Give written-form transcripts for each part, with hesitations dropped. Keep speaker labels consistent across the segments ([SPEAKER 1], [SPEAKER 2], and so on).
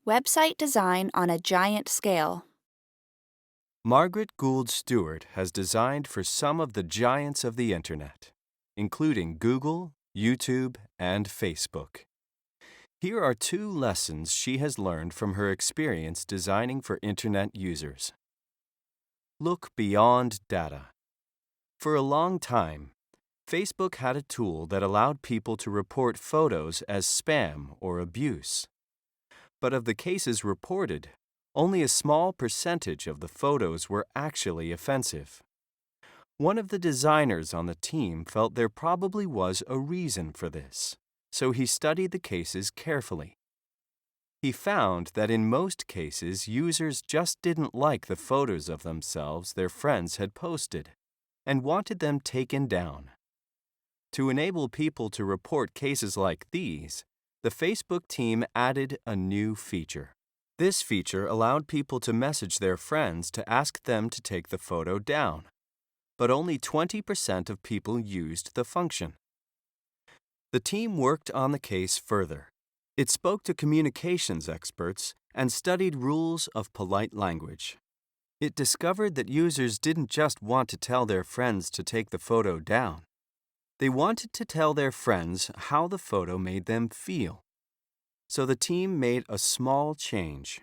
[SPEAKER 1] Website design on a giant scale.
[SPEAKER 2] Margaret Gould Stewart has designed for some of the giants of the Internet, including Google, YouTube, and Facebook. Here are 2 lessons she has learned from her experience designing for Internet users. Look beyond data. For a long time, Facebook had a tool that allowed people to report photos as spam or abuse. But of the cases reported, only a small percentage of the photos were actually offensive. One of the designers on the team felt there probably was a reason for this, so he studied the cases carefully. He found that in most cases, users just didn't like the photos of themselves their friends had posted and wanted them taken down. To enable people to report cases like these, the Facebook team added a new feature. This feature allowed people to message their friends to ask them to take the photo down, but only 20% of people used the function. The team worked on the case further. It spoke to communications experts and studied rules of polite language. It discovered that users didn't just want to tell their friends to take the photo down. They wanted to tell their friends how the photo made them feel. So the team made a small change.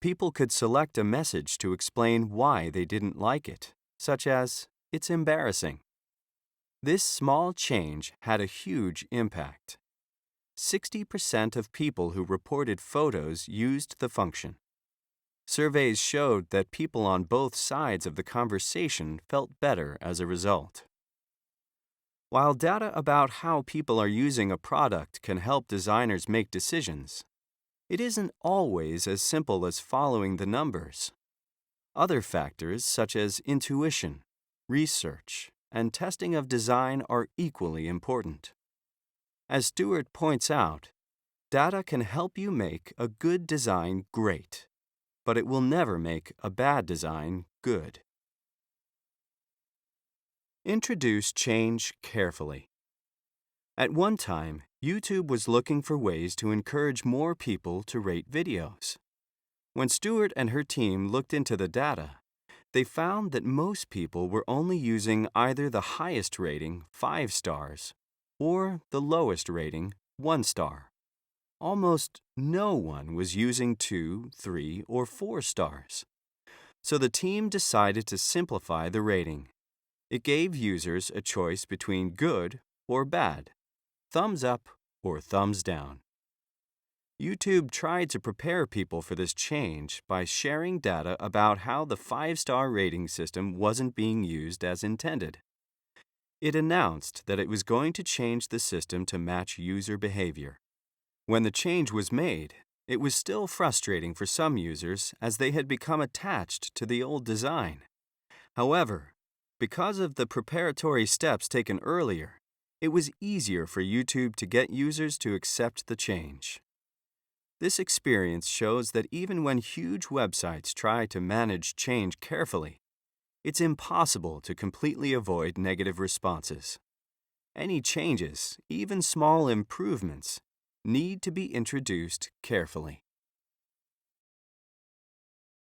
[SPEAKER 2] People could select a message to explain why they didn't like it, such as, "It's embarrassing." This small change had a huge impact. 60% of people who reported photos used the function. Surveys showed that people on both sides of the conversation felt better as a result. While data about how people are using a product can help designers make decisions, it isn't always as simple as following the numbers. Other factors such as intuition, research, and testing of design are equally important. As Stewart points out, data can help you make a good design great, but it will never make a bad design good. Introduce change carefully. At one time, YouTube was looking for ways to encourage more people to rate videos. When Stewart and her team looked into the data, they found that most people were only using either the highest rating, 5 stars, or the lowest rating, 1 star. Almost no one was using 2, 3, or 4 stars. So the team decided to simplify the rating. It gave users a choice between good or bad, thumbs up or thumbs down. YouTube tried to prepare people for this change by sharing data about how the 5-star rating system wasn't being used as intended. It announced that it was going to change the system to match user behavior. When the change was made, it was still frustrating for some users as they had become attached to the old design. However, because of the preparatory steps taken earlier, it was easier for YouTube to get users to accept the change. This experience shows that even when huge websites try to manage change carefully, it's impossible to completely avoid negative responses. Any changes, even small improvements, need to be introduced carefully.